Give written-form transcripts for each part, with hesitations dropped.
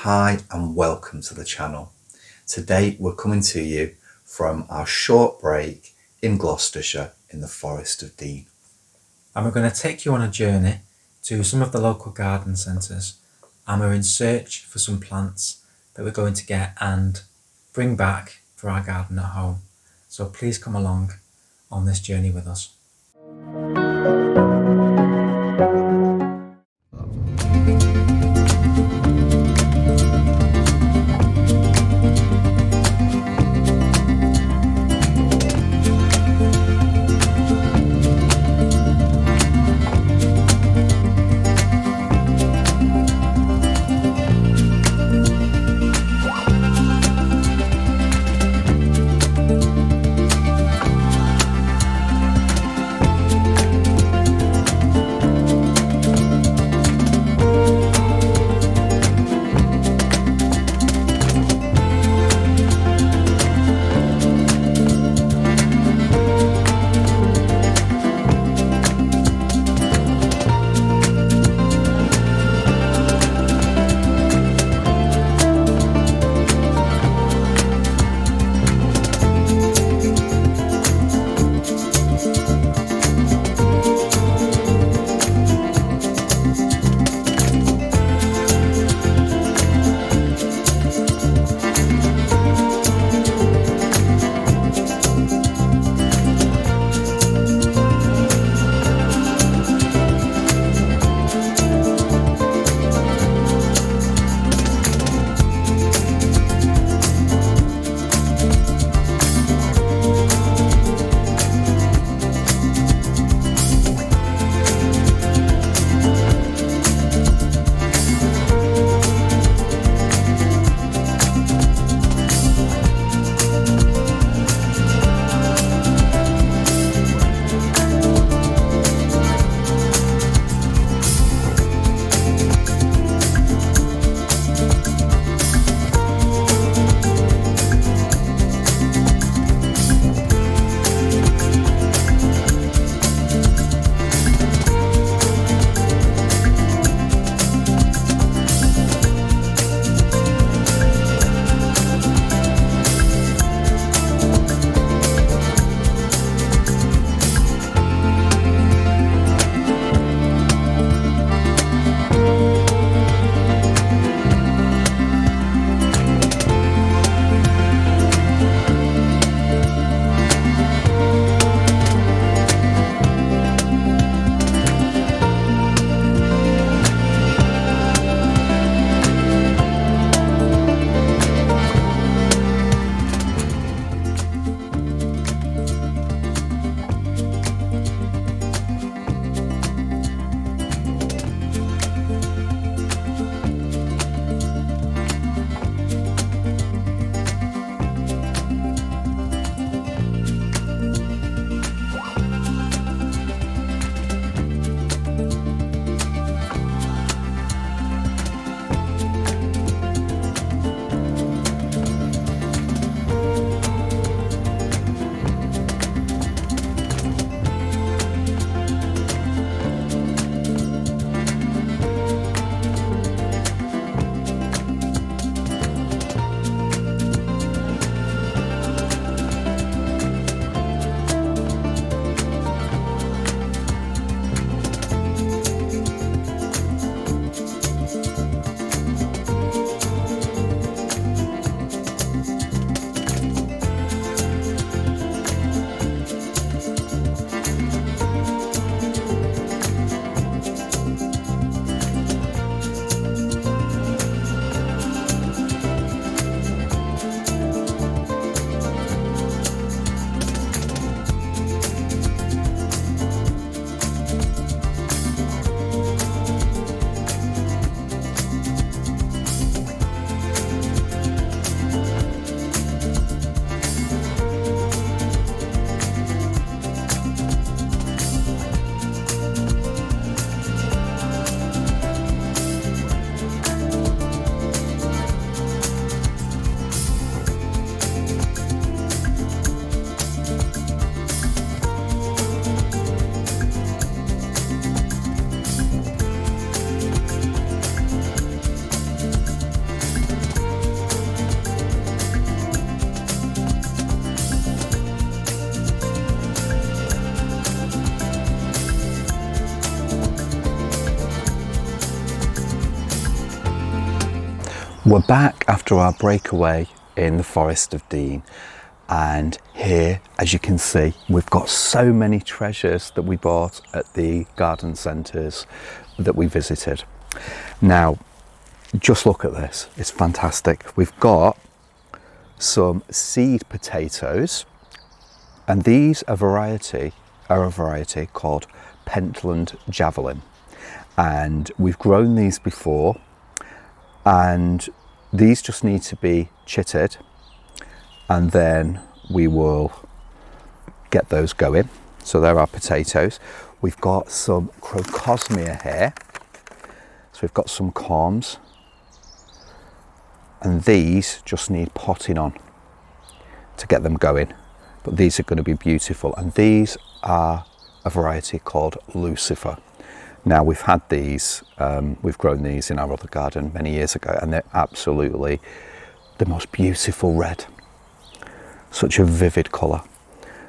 Hi and welcome to the channel. Today we're coming to you from our short break in Gloucestershire in the Forest of Dean. And we're going to take you on a journey to some of the local garden centres, and we're in search for some plants that we're going to get and bring back for our garden at home. So please come along on this journey with us. We're back after our breakaway in the Forest of Dean, and here, as you can see, we've got so many treasures that we bought at the garden centres that we visited. Now, just look at this, it's fantastic. We've got some seed potatoes, and these are a variety called Pentland Javelin, and we've grown these before, and these just need to be chitted, and then we will get those going. So there are potatoes. We've got some crocosmia here, so we've got some corms, and these just need potting on to get them going, but these are going to be beautiful. And these are a variety called Lucifer. Now, we've had these, we've grown these in our other garden many years ago, and they're absolutely the most beautiful red, such a vivid colour.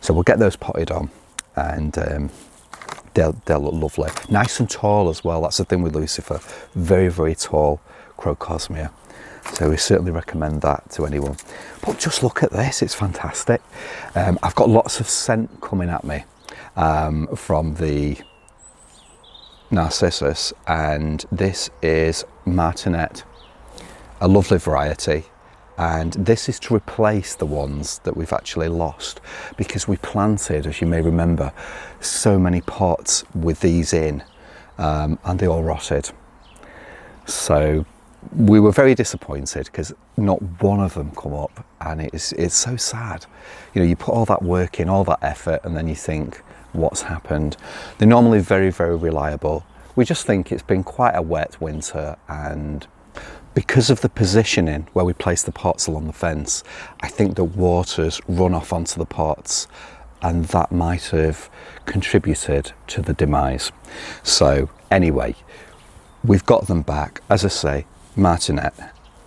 So we'll get those potted on, and they'll look lovely, nice and tall as well. That's the thing with Lucifer, very, very tall crocosmia. So we certainly recommend that to anyone. But just look at this, it's fantastic. I've got lots of scent coming at me from the Narcissus, and this is Martinet, a lovely variety. And this is to replace the ones that we've actually lost, because we planted, as you may remember, so many pots with these in, and they all rotted. So we were very disappointed because not one of them come up, and it's so sad. You know, you put all that work in, all that effort, and then you think, what's happened? They're normally very, very reliable. We just think it's been quite a wet winter, and because of the positioning where we place the pots along the fence, I think the water's run off onto the pots, and that might have contributed to the demise. So anyway, we've got them back. As I say, Martinet,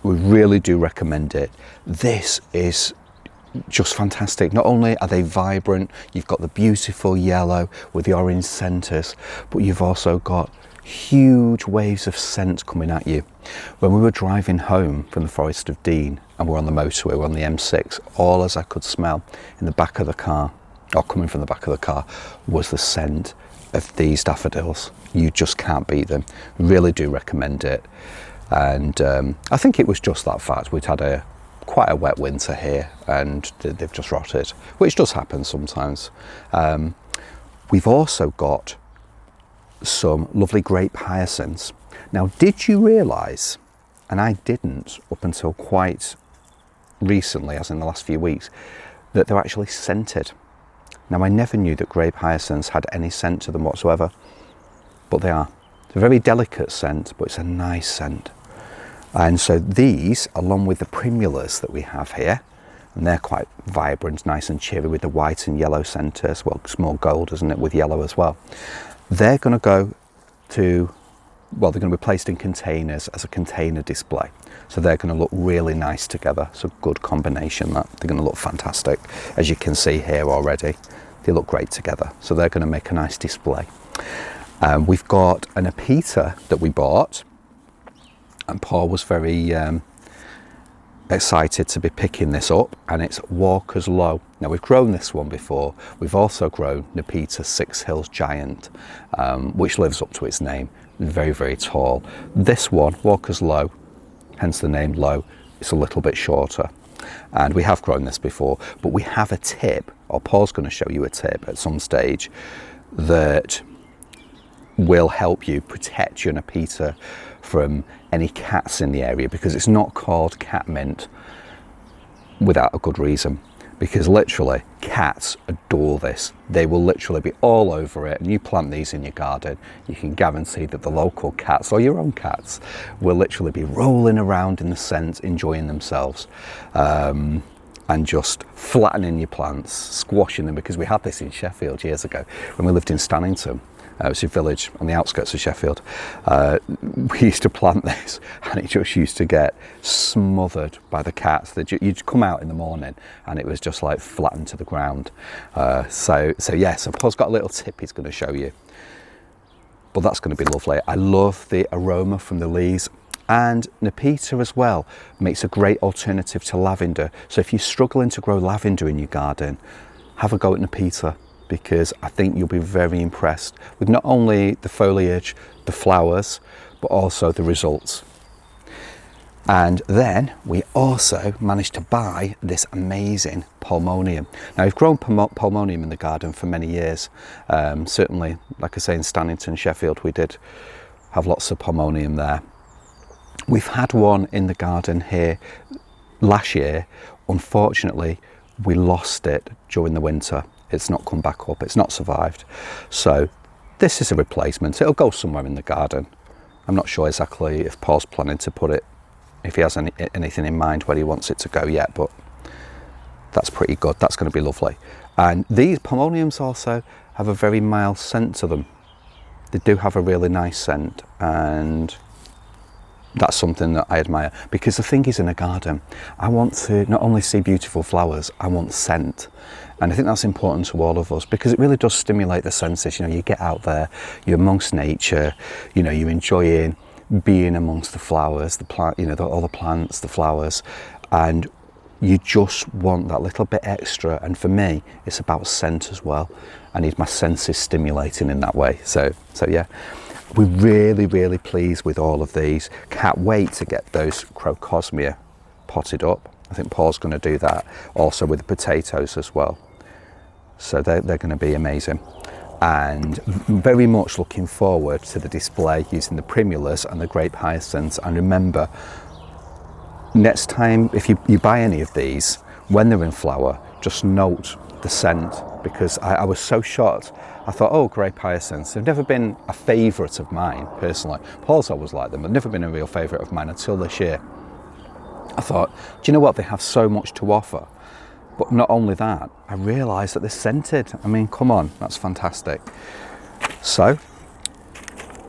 we really do recommend it. This is just fantastic. Not only are they vibrant, you've got the beautiful yellow with the orange centres, but you've also got huge waves of scent coming at you. When we were driving home from the Forest of Dean and we're on the motorway, we're on the M6, all as I could smell in the back of the car, or coming from the back of the car, was the scent of these daffodils. You just can't beat them. Really do recommend it. And I think it was just that fact. We'd had quite a wet winter here, and they've just rotted, which does happen sometimes. We've also got some lovely grape hyacinths. Now, did you realise, and I didn't up until quite recently, as in the last few weeks, that they're actually scented? Now, I never knew that grape hyacinths had any scent to them whatsoever, but they are. It's a very delicate scent, but it's a nice scent. And so these, along with the primulas that we have here, and they're quite vibrant, nice and cheery with the white and yellow centres. Well, it's more gold, isn't it, with yellow as well. They're going to go to, well, they're going to be placed in containers as a container display. So they're going to look really nice together. It's a good combination that. They're going to look fantastic. As you can see here already, they look great together. So they're going to make a nice display. We've got an apita that we bought, and Paul was very excited to be picking this up, and it's Walker's Low. Now, we've grown this one before. We've also grown Nepeta Six Hills Giant, which lives up to its name. Very, very tall. This one, Walker's Low, hence the name Low, it's a little bit shorter. And we have grown this before, but we have a tip, or Paul's going to show you a tip at some stage, that will help you protect your Nepeta from any cats in the area, because it's not called catmint without a good reason, because literally cats adore this. They will literally be all over it, and you plant these in your garden, you can guarantee that the local cats or your own cats will literally be rolling around in the scent, enjoying themselves, and just flattening your plants, squashing them, because we had this in Sheffield years ago when we lived in Stannington. It was a village on the outskirts of Sheffield. We used to plant this, and it just used to get smothered by the cats. You'd come out in the morning and it was just like flattened to the ground. So Paul's got a little tip he's going to show you. But that's going to be lovely. I love the aroma from the leaves. And Nepeta as well makes a great alternative to lavender. So if you're struggling to grow lavender in your garden, have a go at Nepeta, because I think you'll be very impressed with not only the foliage, the flowers, but also the results. And then we also managed to buy this amazing Palmonium. Now, we've grown Palmonium in the garden for many years. Certainly, like I say, in Stannington, Sheffield, we did have lots of Palmonium there. We've had one in the garden here last year. Unfortunately, we lost it during the winter. It's not come back up, it's not survived. So this is a replacement. It'll go somewhere in the garden. I'm not sure exactly if Paul's planning to put it, if he has anything in mind where he wants it to go yet, but that's pretty good. That's going to be lovely. And these Palmoniums also have a very mild scent to them. They do have a really nice scent, and that's something that I admire, because the thing is, in a garden, I want to not only see beautiful flowers, I want scent. And I think that's important to all of us, because it really does stimulate the senses. You know, you get out there, you're amongst nature, you know, you're enjoying being amongst the flowers, the plant, you know, all the plants, the flowers, and you just want that little bit extra. And for me, it's about scent as well. I need my senses stimulating in that way. So yeah. We're really, really pleased with all of these. Can't wait to get those Crocosmia potted up. I think Paul's going to do that also with the potatoes as well. So they're going to be amazing. And very much looking forward to the display using the primulas and the grape hyacinths. And remember, next time, if you buy any of these, when they're in flower, just note the scent, because I was so shocked. I thought, oh, grape hyacinths, they've never been a favourite of mine personally. Paul's always liked them, but never been a real favourite of mine until this year. I thought, do you know what, they have so much to offer. But not only that, I realised that they're scented. I mean, come on, that's fantastic. So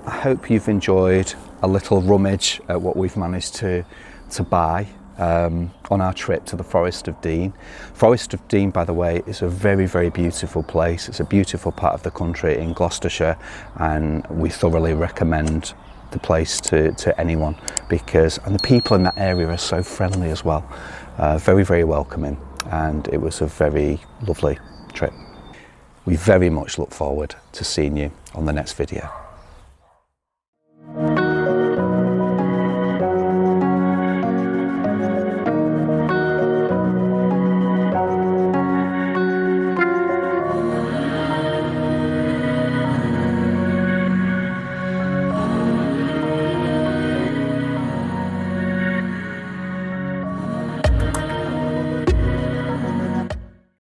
I hope you've enjoyed a little rummage at what we've managed to buy on our trip to the Forest of Dean. Forest of Dean, by the way, is a very, very beautiful place. It's a beautiful part of the country in Gloucestershire, and we thoroughly recommend the place to anyone, and the people in that area are so friendly as well. Very, very welcoming, and it was a very lovely trip. We very much look forward to seeing you on the next video.